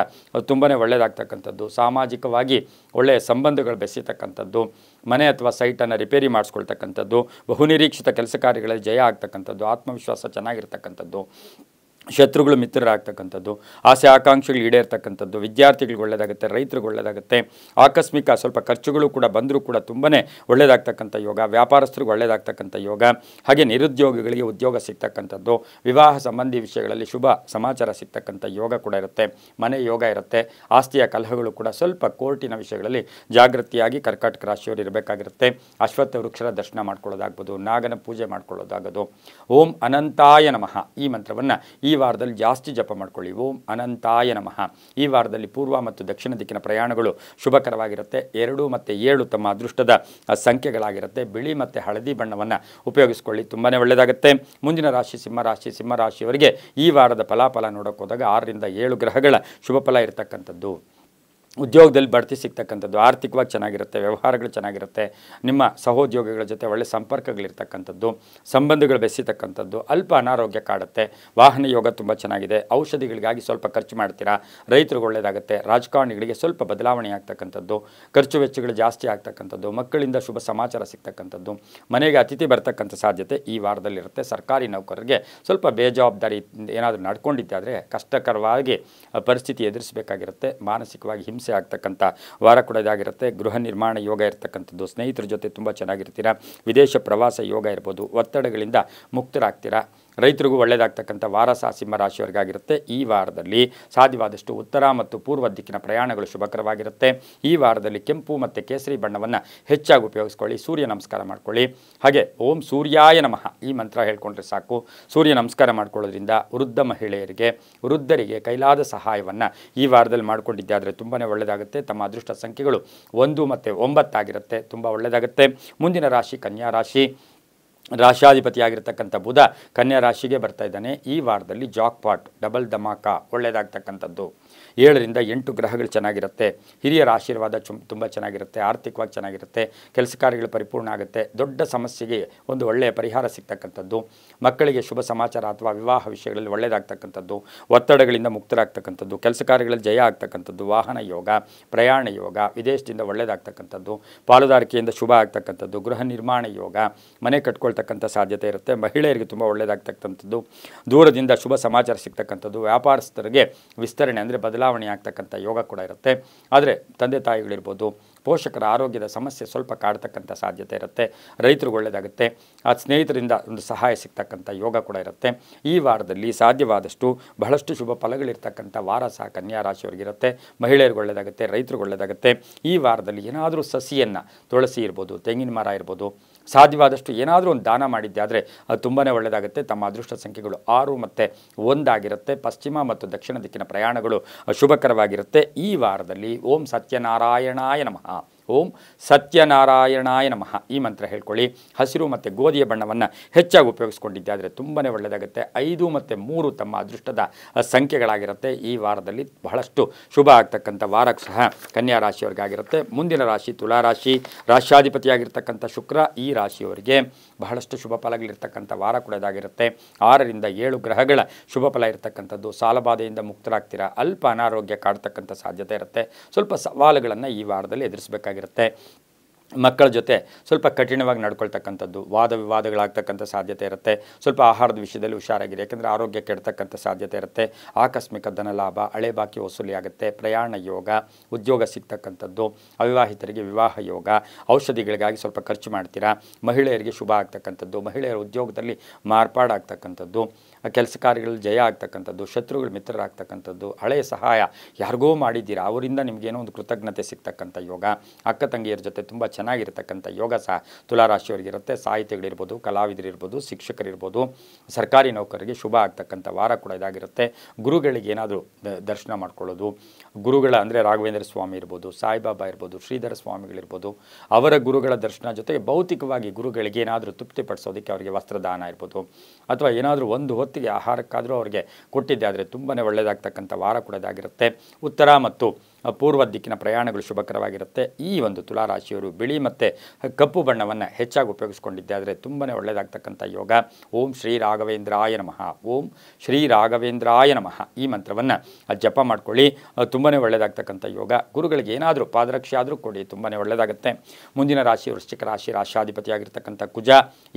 ತುಂಬಾ ಒಳ್ಳೆಯದಾಗ್ತಕ್ಕಂಥದ್ದು. ಸಾಮಾಜಿಕವಾಗಿ ಒಳ್ಳೆಯ ಸಂಬಂಧಗಳು ಬೆಸೆಯತಕ್ಕಂಥದ್ದು, ಮನೆ ಅಥವಾ ಸೈಟನ್ನು ರಿಪೇರಿ ಮಾಡಿಸ್ಕೊಳ್ತಕ್ಕಂಥದ್ದು, ಬಹುನಿರೀಕ್ಷಿತ ಕೆಲಸ ಕಾರ್ಯಗಳಲ್ಲಿ ಜಯ ಆಗ್ತಕ್ಕಂಥದ್ದು, ಆತ್ಮವಿಶ್ವಾಸ ಚೆನ್ನಾಗಿರ್ತಕ್ಕಂಥದ್ದು, ಶತ್ರುಗಳು ಮಿತ್ರರಾಗ್ತಕ್ಕಂಥದ್ದು, ಆಸೆ ಆಕಾಂಕ್ಷೆಗಳು ಈಡೇರ್ತಕ್ಕಂಥದ್ದು, ವಿದ್ಯಾರ್ಥಿಗಳಿಗೆ ಒಳ್ಳೆಯದಾಗುತ್ತೆ, ರೈತರಿಗೆ ಒಳ್ಳೆಯದಾಗುತ್ತೆ. ಆಕಸ್ಮಿಕ ಸ್ವಲ್ಪ ಖರ್ಚುಗಳು ಕೂಡ ಬಂದರೂ ಕೂಡ ತುಂಬಾ ಒಳ್ಳೆಯದಾಗ್ತಕ್ಕಂಥ ಯೋಗ, ವ್ಯಾಪಾರಸ್ಥರಿಗೆ ಒಳ್ಳೆಯದಾಗ್ತಕ್ಕಂಥ ಯೋಗ, ಹಾಗೆ ನಿರುದ್ಯೋಗಿಗಳಿಗೆ ಉದ್ಯೋಗ ಸಿಗ್ತಕ್ಕಂಥದ್ದು, ವಿವಾಹ ಸಂಬಂಧಿ ವಿಷಯಗಳಲ್ಲಿ ಶುಭ ಸಮಾಚಾರ ಸಿಗ್ತಕ್ಕಂಥ ಯೋಗ ಕೂಡ ಇರುತ್ತೆ. ಮನೆ ಯೋಗ ಇರುತ್ತೆ. ಆಸ್ತಿಯ ಕಲಹಗಳು ಕೂಡ ಸ್ವಲ್ಪ ಕೋರ್ಟಿನ ವಿಷಯಗಳಲ್ಲಿ ಜಾಗೃತಿಯಾಗಿ ಕರ್ಕಾಟಕ ರಾಶಿಯವರು ಇರಬೇಕಾಗಿರುತ್ತೆ. ಅಶ್ವತ್ಥ ವೃಕ್ಷರ ದರ್ಶನ ಮಾಡ್ಕೊಳ್ಳೋದಾಗ್ಬೋದು, ನಾಗನ ಪೂಜೆ ಮಾಡ್ಕೊಳ್ಳೋದಾಗೋದು. ಓಂ ಅನಂತಾಯ ನಮಃ ಈ ಮಂತ್ರವನ್ನು ಈ ವಾರದಲ್ಲಿ ಜಾಸ್ತಿ ಜಪ ಮಾಡ್ಕೊಳ್ಳಿ. ಓಂ ಅನಂತಾಯ ನಮಃ. ಈ ವಾರದಲ್ಲಿ ಪೂರ್ವ ಮತ್ತು ದಕ್ಷಿಣ ದಿಕ್ಕಿನ ಪ್ರಯಾಣಗಳು ಶುಭಕರವಾಗಿರುತ್ತೆ. 2 ಮತ್ತು 7 ತಮ್ಮ ಅದೃಷ್ಟದ ಸಂಖ್ಯೆಗಳಾಗಿರುತ್ತೆ. ಬಿಳಿ ಮತ್ತು ಹಳದಿ ಬಣ್ಣವನ್ನು ಉಪಯೋಗಿಸ್ಕೊಳ್ಳಿ, ತುಂಬಾ ಒಳ್ಳೆಯದಾಗುತ್ತೆ. ಮುಂದಿನ ರಾಶಿ ಸಿಂಹರಾಶಿ. ಸಿಂಹರಾಶಿಯವರಿಗೆ ಈ ವಾರದ ಫಲಾಫಲ ನೋಡೋಕೆ ಹೋದಾಗ 6 ರಿಂದ 7 ಗ್ರಹಗಳ ಶುಭ ಫಲ ಇರತಕ್ಕಂಥದ್ದು. ಉದ್ಯೋಗದಲ್ಲಿ ಬಡ್ತಿ ಸಿಗ್ತಕ್ಕಂಥದ್ದು, ಆರ್ಥಿಕವಾಗಿ ಚೆನ್ನಾಗಿರುತ್ತೆ, ವ್ಯವಹಾರಗಳು ಚೆನ್ನಾಗಿರುತ್ತೆ, ನಿಮ್ಮ ಸಹೋದ್ಯೋಗಿಗಳ ಜೊತೆ ಒಳ್ಳೆ ಸಂಪರ್ಕಗಳಿರ್ತಕ್ಕಂಥದ್ದು, ಸಂಬಂಧಗಳು ಬೆಸೆತಕ್ಕಂಥದ್ದು, ಅಲ್ಪ ಅನಾರೋಗ್ಯ ಕಾಡುತ್ತೆ. ವಾಹನ ಯೋಗ ತುಂಬ ಚೆನ್ನಾಗಿದೆ. ಔಷಧಿಗಳಿಗಾಗಿ ಸ್ವಲ್ಪ ಖರ್ಚು ಮಾಡ್ತೀರಾ, ರೈತರಿಗೆ ಒಳ್ಳೆಯದಾಗುತ್ತೆ. ರಾಜಕಾರಣಿಗಳಿಗೆ ಸ್ವಲ್ಪ ಬದಲಾವಣೆ ಆಗ್ತಕ್ಕಂಥದ್ದು, ಖರ್ಚು ವೆಚ್ಚಗಳು ಜಾಸ್ತಿ ಆಗ್ತಕ್ಕಂಥದ್ದು, ಮಕ್ಕಳಿಂದ ಶುಭ ಸಮಾಚಾರ ಸಿಗ್ತಕ್ಕಂಥದ್ದು, ಮನೆಗೆ ಅತಿಥಿ ಬರ್ತಕ್ಕಂಥ ಸಾಧ್ಯತೆ ಈ ವಾರದಲ್ಲಿರುತ್ತೆ. ಸರ್ಕಾರಿ ನೌಕರರಿಗೆ ಸ್ವಲ್ಪ ಬೇಜವಾಬ್ದಾರಿ ಏನಾದರೂ ನಡ್ಕೊಂಡಿದ್ದಾದರೆ ಕಷ್ಟಕರವಾಗಿ ಪರಿಸ್ಥಿತಿ ಎದುರಿಸಬೇಕಾಗಿರುತ್ತೆ. ಮಾನಸಿಕವಾಗಿ ಹಿಂಸೆ ಆಗ್ತಕ್ಕಂಥ ವಾರ ಕೂಡ ಇದಾಗಿರುತ್ತೆ. ಗೃಹ ನಿರ್ಮಾಣ ಯೋಗ ಇರತಕ್ಕಂಥದ್ದು, ಸ್ನೇಹಿತರ ಜೊತೆ ತುಂಬ ಚೆನ್ನಾಗಿರ್ತೀರಾ. ವಿದೇಶ ಪ್ರವಾಸ ಯೋಗ ಇರ್ಬೋದು. ಒತ್ತಡಗಳಿಂದ ಮುಕ್ತರಾಗ್ತೀರಾ. ರೈತರಿಗೂ ಒಳ್ಳೆಯದಾಗ್ತಕ್ಕಂಥ ವಾರ ಸಹ ಸಿಂಹರಾಶಿಯವರಿಗಾಗಿರುತ್ತೆ. ಈ ವಾರದಲ್ಲಿ ಸಾಧ್ಯವಾದಷ್ಟು ಉತ್ತರ ಮತ್ತು ಪೂರ್ವ ದಿಕ್ಕಿನ ಪ್ರಯಾಣಗಳು ಶುಭಕರವಾಗಿರುತ್ತೆ. ಈ ವಾರದಲ್ಲಿ ಕೆಂಪು ಮತ್ತು ಕೇಸರಿ ಬಣ್ಣವನ್ನು ಹೆಚ್ಚಾಗಿ ಉಪಯೋಗಿಸ್ಕೊಳ್ಳಿ. ಸೂರ್ಯ ನಮಸ್ಕಾರ ಮಾಡ್ಕೊಳ್ಳಿ. ಹಾಗೆ ಓಂ ಸೂರ್ಯಾಯ ನಮಃ ಈ ಮಂತ್ರ ಹೇಳ್ಕೊಂಡ್ರೆ ಸಾಕು. ಸೂರ್ಯ ನಮಸ್ಕಾರ ಮಾಡ್ಕೊಳ್ಳೋದ್ರಿಂದ ವೃದ್ಧ ಮಹಿಳೆಯರಿಗೆ, ವೃದ್ಧರಿಗೆ ಕೈಲಾದ ಸಹಾಯವನ್ನು ಈ ವಾರದಲ್ಲಿ ಮಾಡಿಕೊಂಡಿದ್ದೆ ಆದರೆ ತುಂಬಾ ಒಳ್ಳೆಯದಾಗುತ್ತೆ. ತಮ್ಮ ಅದೃಷ್ಟ ಸಂಖ್ಯೆಗಳು 1 ಮತ್ತು 9 ಆಗಿರುತ್ತೆ. ತುಂಬ ಒಳ್ಳೆಯದಾಗುತ್ತೆ. ಮುಂದಿನ ರಾಶಿ ಕನ್ಯಾ ರಾಶಿ. ರಾಶಾಧಿಪತಿಯಾಗಿರ್ತಕ್ಕಂಥ ಬುಧ ಕನ್ಯಾ ರಾಶಿಗೆ ಬರ್ತಾ ಇದ್ದಾನೆ. ಈ ವಾರದಲ್ಲಿ ಜಾಕ್ಪಾಟ್, ಡಬಲ್ ಧಮಾಕ ಒಳ್ಳೆಯದಾಗ್ತಕ್ಕಂಥದ್ದು. 7 ರಿಂದ 8 ಗ್ರಹಗಳು ಚೆನ್ನಾಗಿರುತ್ತೆ. ಹಿರಿಯರ ಆಶೀರ್ವಾದ ತುಂಬ ಚೆನ್ನಾಗಿರುತ್ತೆ. ಆರ್ಥಿಕವಾಗಿ ಚೆನ್ನಾಗಿರುತ್ತೆ. ಕೆಲಸ ಕಾರ್ಯಗಳು ಪರಿಪೂರ್ಣ ಆಗುತ್ತೆ. ದೊಡ್ಡ ಸಮಸ್ಯೆಗೆ ಒಂದು ಒಳ್ಳೆಯ ಪರಿಹಾರ ಸಿಗ್ತಕ್ಕಂಥದ್ದು, ಮಕ್ಕಳಿಗೆ ಶುಭ ಸಮಾಚಾರ ಅಥವಾ ವಿವಾಹ ವಿಷಯಗಳಲ್ಲಿ ಒಳ್ಳೆಯದಾಗ್ತಕ್ಕಂಥದ್ದು, ಒತ್ತಡಗಳಿಂದ ಮುಕ್ತರಾಗ್ತಕ್ಕಂಥದ್ದು, ಕೆಲಸ ಕಾರ್ಯಗಳಲ್ಲಿ ಜಯ ಆಗ್ತಕ್ಕಂಥದ್ದು, ವಾಹನ ಯೋಗ, ಪ್ರಯಾಣ ಯೋಗ, ವಿದೇಶದಿಂದ ಒಳ್ಳೆಯದಾಗ್ತಕ್ಕಂಥದ್ದು, ಪಾಲುದಾರಿಕೆಯಿಂದ ಶುಭ ಆಗ್ತಕ್ಕಂಥದ್ದು, ಗೃಹ ನಿರ್ಮಾಣ ಯೋಗ, ಮನೆ ಕಟ್ಕೊಳ್ತಕ್ಕಂಥ ಸಾಧ್ಯತೆ ಇರುತ್ತೆ. ಮಹಿಳೆಯರಿಗೆ ತುಂಬ ಒಳ್ಳೆಯದಾಗ್ತಕ್ಕಂಥದ್ದು, ದೂರದಿಂದ ಶುಭ ಸಮಾಚಾರ ಸಿಗ್ತಕ್ಕಂಥದ್ದು, ವ್ಯಾಪಾರಸ್ಥರಿಗೆ ವಿಸ್ತರಣೆ ಅಂದರೆ ಬದಲಾವಣೆ ಆಗ್ತಕ್ಕಂಥ ಯೋಗ ಕೂಡ ಇರುತ್ತೆ. ಆದರೆ ತಂದೆ ತಾಯಿಗಳಿರ್ಬೋದು, ಪೋಷಕರ ಆರೋಗ್ಯದ ಸಮಸ್ಯೆ ಸ್ವಲ್ಪ ಕಾಡ್ತಕ್ಕಂಥ ಸಾಧ್ಯತೆ ಇರುತ್ತೆ. ರೈತರಿಗೆ ಒಳ್ಳೆಯದಾಗುತ್ತೆ. ಆ ಸ್ನೇಹಿತರಿಂದ ಒಂದು ಸಹಾಯ ಸಿಗ್ತಕ್ಕಂಥ ಯೋಗ ಕೂಡ ಇರುತ್ತೆ. ಈ ವಾರದಲ್ಲಿ ಸಾಧ್ಯವಾದಷ್ಟು ಬಹಳಷ್ಟು ಶುಭ ಫಲಗಳಿರ್ತಕ್ಕಂಥ ವಾರ ಸಹ ಕನ್ಯಾ ರಾಶಿಯವರಿಗಿರುತ್ತೆ. ಮಹಿಳೆಯರಿಗೆ ಒಳ್ಳೆಯದಾಗುತ್ತೆ, ರೈತರಿಗೆ ಒಳ್ಳೆಯದಾಗುತ್ತೆ. ಈ ವಾರದಲ್ಲಿ ಏನಾದರೂ ಸಸಿಯನ್ನು, ತುಳಸಿ ಇರ್ಬೋದು, ತೆಂಗಿನ ಮರ ಇರ್ಬೋದು, ಸಾಧ್ಯವಾದಷ್ಟು ಏನಾದರೂ ಒಂದು ದಾನ ಮಾಡಿದ್ದೆ ಆದರೆ ಅದು ತುಂಬಾ ಒಳ್ಳೆಯದಾಗುತ್ತೆ. ತಮ್ಮ ಅದೃಷ್ಟ ಸಂಖ್ಯೆಗಳು 6 ಮತ್ತು 1 ಆಗಿರುತ್ತೆ. ಪಶ್ಚಿಮ ಮತ್ತು ದಕ್ಷಿಣ ದಿಕ್ಕಿನ ಪ್ರಯಾಣಗಳು ಶುಭಕರವಾಗಿರುತ್ತೆ. ಈ ವಾರದಲ್ಲಿ ಓಂ ಸತ್ಯನಾರಾಯಣಾಯ ನಮಃ, ಓಂ ಸತ್ಯನಾರಾಯಣಾಯ ನಮಃ ಈ ಮಂತ್ರ ಹೇಳ್ಕೊಳ್ಳಿ. ಹಸಿರು ಮತ್ತು ಗೋಧಿಯ ಬಣ್ಣವನ್ನು ಹೆಚ್ಚಾಗಿ ಉಪಯೋಗಿಸ್ಕೊಂಡಿದ್ದೆ ಆದರೆ ತುಂಬಾ ಒಳ್ಳೆಯದಾಗುತ್ತೆ. 5 ಮತ್ತು 3 ತಮ್ಮ ಅದೃಷ್ಟದ ಸಂಖ್ಯೆಗಳಾಗಿರುತ್ತೆ. ಈ ವಾರದಲ್ಲಿ ಬಹಳಷ್ಟು ಶುಭ ಆಗ್ತಕ್ಕಂಥ ವಾರ ಸಹ ಕನ್ಯಾ ರಾಶಿಯವರಿಗಾಗಿರುತ್ತೆ. ಮುಂದಿನ ರಾಶಿ ತುಲಾರಾಶಿ. ರಾಶಾಧಿಪತಿಯಾಗಿರ್ತಕ್ಕಂಥ ಶುಕ್ರ ಈ ರಾಶಿಯವರಿಗೆ ಬಹಳಷ್ಟು ಶುಭ ಫಲಗಳಿರ್ತಕ್ಕಂಥ ವಾರ ಕೂಡ ಇದಾಗಿರುತ್ತೆ. 6 ರಿಂದ 7 ಗ್ರಹಗಳ ಶುಭ ಫಲ ಇರತಕ್ಕಂಥದ್ದು. ಸಾಲಬಾಧೆಯಿಂದ ಮುಕ್ತರಾಗ್ತೀರಾ. ಅಲ್ಪ ಅನಾರೋಗ್ಯ ಕಾಡ್ತಕ್ಕಂಥ ಸಾಧ್ಯತೆ ಇರುತ್ತೆ. ಸ್ವಲ್ಪ ಸವಾಲುಗಳನ್ನು ಈ ವಾರದಲ್ಲಿ ಎದುರಿಸಬೇಕಾಗಿರುತ್ತೆ. ಮಕ್ಕಳ ಜೊತೆ ಸ್ವಲ್ಪ ಕಠಿಣವಾಗಿ ನಡ್ಕೊಳ್ತಕ್ಕಂಥದ್ದು, ವಾದ ವಿವಾದಗಳಾಗ್ತಕ್ಕಂಥ ಸಾಧ್ಯತೆ ಇರುತ್ತೆ. ಸ್ವಲ್ಪ ಆಹಾರದ ವಿಷಯದಲ್ಲಿ ಹುಷಾರಾಗಿರಿ, ಯಾಕೆಂದರೆ ಆರೋಗ್ಯ ಕೆಡ್ತಕ್ಕಂಥ ಸಾಧ್ಯತೆ ಇರುತ್ತೆ. ಆಕಸ್ಮಿಕ ಧನ ಲಾಭ, ಹಳೆ ಬಾಕಿ ವಸೂಲಿ ಆಗುತ್ತೆ. ಪ್ರಯಾಣ ಯೋಗ, ಉದ್ಯೋಗ ಸಿಗ್ತಕ್ಕಂಥದ್ದು, ಅವಿವಾಹಿತರಿಗೆ ವಿವಾಹ ಯೋಗ, ಔಷಧಿಗಳಿಗಾಗಿ ಸ್ವಲ್ಪ ಖರ್ಚು ಮಾಡ್ತೀರಾ. ಮಹಿಳೆಯರಿಗೆ ಶುಭ ಆಗ್ತಕ್ಕಂಥದ್ದು, ಮಹಿಳೆಯರ ಉದ್ಯೋಗದಲ್ಲಿ ಮಾರ್ಪಾಡಾಗ್ತಕ್ಕಂಥದ್ದು, ಕೆಲಸ ಕಾರ್ಯಗಳಲ್ಲಿ ಜಯ ಆಗ್ತಕ್ಕಂಥದ್ದು, ಶತ್ರುಗಳು ಮಿತ್ರರಾಗ್ತಕ್ಕಂಥದ್ದು, ಹಳೆಯ ಸಹಾಯ ಯಾರಿಗೋ ಮಾಡಿದ್ದೀರಾ ಅವರಿಂದ ನಿಮಗೇನೋ ಒಂದು ಕೃತಜ್ಞತೆ ಸಿಗ್ತಕ್ಕಂಥ ಯೋಗ. ಅಕ್ಕ ತಂಗಿಯರ ಜೊತೆ ತುಂಬ ಚೆನ್ನಾಗಿರ್ತಕ್ಕಂಥ ಯೋಗ ಸಹ ತುಲಾರಾಶಿಯವರಿಗಿರುತ್ತೆ. ಸಾಹಿತಿಗಳಿರ್ಬೋದು, ಕಲಾವಿದರಿರ್ಬೋದು, ಶಿಕ್ಷಕರಿರ್ಬೋದು, ಸರ್ಕಾರಿ ನೌಕರರಿಗೆ ಶುಭ ಆಗ್ತಕ್ಕಂಥ ವಾರ ಕೂಡ ಇದಾಗಿರುತ್ತೆ. ಗುರುಗಳಿಗೆ ಏನಾದರೂ ದರ್ಶನ ಮಾಡ್ಕೊಳ್ಳೋದು, ಗುರುಗಳ ಅಂದರೆ ರಾಘವೇಂದ್ರ ಸ್ವಾಮಿ ಇರ್ಬೋದು, ಸಾಯಿಬಾಬಾ ಇರ್ಬೋದು, ಶ್ರೀಧರ ಸ್ವಾಮಿಗಳಿರ್ಬೋದು, ಅವರ ಗುರುಗಳ ದರ್ಶನ ಜೊತೆಗೆ ಭೌತಿಕವಾಗಿ ಗುರುಗಳಿಗೆ ಏನಾದರೂ ತೃಪ್ತಿಪಡಿಸೋದಕ್ಕೆ ಅವರಿಗೆ ವಸ್ತ್ರದಾನ ಇರ್ಬೋದು, ಅಥವಾ ಏನಾದರೂ ಒಂದು ಹೊತ್ತಿಗೆ ಆಹಾರಕ್ಕಾದರೂ ಅವರಿಗೆ ಕೊಟ್ಟಿದ್ದೆ ಆದರೆ ತುಂಬಾ ಒಳ್ಳೆಯದಾಗ್ತಕ್ಕಂಥ ವಾರ ಕೂಡ ಇದಾಗಿರುತ್ತೆ. ಉತ್ತರ ಮತ್ತು ಪೂರ್ವ ದಿಕ್ಕಿನ ಪ್ರಯಾಣಗಳು ಶುಭಕರವಾಗಿರುತ್ತೆ. ಈ ಒಂದು ತುಲಾರಾಶಿಯವರು ಬಿಳಿ ಮತ್ತು ಕಪ್ಪು ಬಣ್ಣವನ್ನು ಹೆಚ್ಚಾಗಿ ಉಪಯೋಗಿಸ್ಕೊಂಡಿದ್ದೆ ಆದರೆ ತುಂಬಾ ಒಳ್ಳೆಯದಾಗ್ತಕ್ಕಂಥ ಯೋಗ. ಓಂ ಶ್ರೀ ರಾಘವೇಂದ್ರಾಯ ನಮಃ, ಓಂ ಶ್ರೀ ರಾಘವೇಂದ್ರಾಯ ನಮಃ ಈ ಮಂತ್ರವನ್ನು ಜಪ ಮಾಡ್ಕೊಳ್ಳಿ, ತುಂಬಾ ಒಳ್ಳೆಯದಾಗ್ತಕ್ಕಂಥ ಯೋಗ. ಗುರುಗಳಿಗೆ ಏನಾದರೂ ಪಾದರಕ್ಷೆ ಆದರೂ ಕೊಡಿ, ತುಂಬಾ ಒಳ್ಳೆಯದಾಗುತ್ತೆ. ಮುಂದಿನ ರಾಶಿ ವೃಶ್ಚಿಕ ರಾಶಿ, ರಾಶಾಧಿಪತಿಯಾಗಿರ್ತಕ್ಕಂಥ ಕುಜ.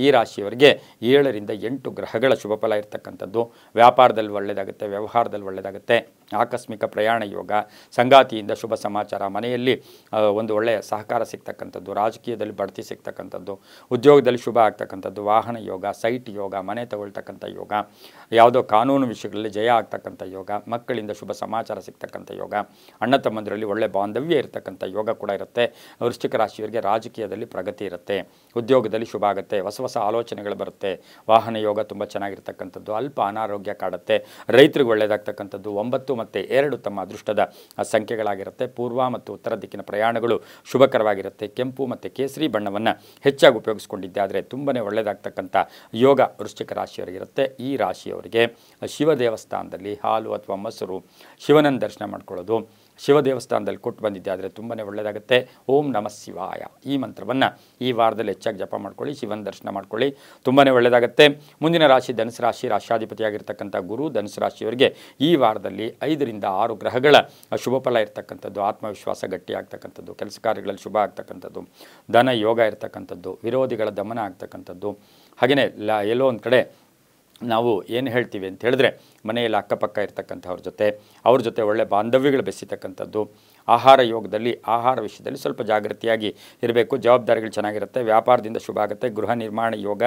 ಈ ರಾಶಿಯವರಿಗೆ 7 ರಿಂದ 8 ಗ್ರಹಗಳ ಶುಭ ಫಲ ಇರ್ತಕ್ಕಂಥದ್ದು. ವ್ಯಾಪಾರದಲ್ಲಿ ಒಳ್ಳೆಯದಾಗುತ್ತೆ, ವ್ಯವಹಾರದಲ್ಲಿ ಒಳ್ಳೆಯದಾಗುತ್ತೆ. ಆಕಸ್ಮಿಕ ಪ್ರಯಾಣ ಯೋಗ, ಸಂಗಾತಿಯಿಂದ ಶುಭ ಸಮಾಚಾರ, ಮನೆಯಲ್ಲಿ ಒಂದು ಒಳ್ಳೆಯ ಸಹಕಾರ ಸಿಗ್ತಕ್ಕಂಥದ್ದು, ರಾಜಕೀಯದಲ್ಲಿ ಬಡ್ತಿ ಸಿಗ್ತಕ್ಕಂಥದ್ದು, ಉದ್ಯೋಗದಲ್ಲಿ ಶುಭ ಆಗ್ತಕ್ಕಂಥದ್ದು, ವಾಹನ ಯೋಗ, ಸೈಟ್ ಯೋಗ, ಮನೆ ತಗೊಳ್ತಕ್ಕಂಥ ಯೋಗ, ಯಾವುದೋ ಕಾನೂನು ವಿಷಯಗಳಲ್ಲಿ ಜಯ ಆಗ್ತಕ್ಕಂಥ ಯೋಗ, ಮಕ್ಕಳಿಂದ ಶುಭ ಸಮಾಚಾರ ಸಿಗ್ತಕ್ಕಂಥ ಯೋಗ, ಅಣ್ಣ ತಮ್ಮಂದರಲ್ಲಿ ಒಳ್ಳೆ ಬಾಂಧವ್ಯ ಇರತಕ್ಕಂಥ ಯೋಗ ಕೂಡ ಇರುತ್ತೆ. ವೃಶ್ಚಿಕ ರಾಶಿಯವರಿಗೆ ರಾಜಕೀಯದಲ್ಲಿ ಪ್ರಗತಿ ಇರುತ್ತೆ, ಉದ್ಯೋಗದಲ್ಲಿ ಶುಭ ಆಗುತ್ತೆ, ಹೊಸ ಹೊಸ ಆಲೋಚನೆಗಳು ಬರುತ್ತೆ. ವಾಹನ ಯೋಗ ತುಂಬ ಚೆನ್ನಾಗಿರ್ತಕ್ಕಂಥದ್ದು. ಅಲ್ಪ ಅನಾರೋಗ್ಯ ಕಾಡುತ್ತೆ. ರೈತರಿಗೆ ಒಳ್ಳೆಯದಾಗ್ತಕ್ಕಂಥದ್ದು. 9 ಮತ್ತು 2 ತಮ್ಮ ಅದೃಷ್ಟದ ಸಂಖ್ಯೆಗಳಾಗಿರುತ್ತೆ. ಪೂರ್ವ ಮತ್ತು ಉತ್ತರ ದಿಕ್ಕಿನ ಪ್ರಯಾಣಗಳು ಶುಭಕರವಾಗಿರುತ್ತೆ. ಕೆಂಪು ಮತ್ತು ಕೇಸರಿ ಬಣ್ಣವನ್ನು ಹೆಚ್ಚಾಗಿ ಉಪಯೋಗಿಸ್ಕೊಂಡಿದ್ದೆ ಆದರೆ ತುಂಬಾ ಒಳ್ಳೆಯದಾಗ್ತಕ್ಕಂಥ ಯೋಗ ವೃಶ್ಚಿಕ ರಾಶಿಯವರಿಗಿರುತ್ತೆ. ಈ ರಾಶಿಯವರಿಗೆ ಶಿವ ದೇವಸ್ಥಾನದಲ್ಲಿ ಹಾಲು ಅಥವಾ ಮೊಸರು ಶಿವನನ್ನು ದರ್ಶನ ಮಾಡ್ಕೊಳ್ಳೋದು, ಶಿವ ದೇವಸ್ಥಾನದಲ್ಲಿ ಕೊಟ್ಟು ಬಂದಿದ್ದೆ ಆದರೆ ತುಂಬಾ ಒಳ್ಳೆಯದಾಗುತ್ತೆ. ಓಂ ನಮಃ ಶಿವಾಯ ಈ ಮಂತ್ರವನ್ನು ಈ ವಾರದಲ್ಲಿ ಹೆಚ್ಚಾಗಿ ಜಪ ಮಾಡ್ಕೊಳ್ಳಿ, ಶಿವನ ದರ್ಶನ ಮಾಡ್ಕೊಳ್ಳಿ, ತುಂಬಾ ಒಳ್ಳೆಯದಾಗುತ್ತೆ. ಮುಂದಿನ ರಾಶಿ ಧನುಸು ರಾಶಿ, ರಾಶಾಧಿಪತಿಯಾಗಿರ್ತಕ್ಕಂಥ ಗುರು. ಧನುಸು ರಾಶಿಯವರಿಗೆ ಈ ವಾರದಲ್ಲಿ 5 ರಿಂದ 6 ಗ್ರಹಗಳ ಶುಭ ಫಲ ಇರ್ತಕ್ಕಂಥದ್ದು. ಆತ್ಮವಿಶ್ವಾಸ ಗಟ್ಟಿ ಆಗ್ತಕ್ಕಂಥದ್ದು, ಕೆಲಸ ಕಾರ್ಯಗಳಲ್ಲಿ ಶುಭ ಆಗ್ತಕ್ಕಂಥದ್ದು, ಧನ ಯೋಗ ಇರ್ತಕ್ಕಂಥದ್ದು, ವಿರೋಧಿಗಳ ದಮನ ಆಗ್ತಕ್ಕಂಥದ್ದು. ಹಾಗೆಯೇ ಎಲ್ಲೋ ಒಂದು ಕಡೆ ನಾವು ಏನು ಹೇಳ್ತೀವಿ ಅಂತ ಹೇಳಿದ್ರೆ ಮನೆಯಲ್ಲಿ ಅಕ್ಕಪಕ್ಕ ಅವ್ರ ಜೊತೆ ಒಳ್ಳೆ ಬಾಂಧವ್ಯಗಳು ಬೆಸೀತಕ್ಕಂಥದ್ದು. ಆಹಾರ ಯೋಗದಲ್ಲಿ ಆಹಾರ ವಿಷಯದಲ್ಲಿ ಸ್ವಲ್ಪ ಜಾಗೃತಿಯಾಗಿ ಇರಬೇಕು. ಜವಾಬ್ದಾರಿಗಳು ಚೆನ್ನಾಗಿರುತ್ತೆ. ವ್ಯಾಪಾರದಿಂದ ಶುಭ ಆಗುತ್ತೆ. ಗೃಹ ನಿರ್ಮಾಣ ಯೋಗ.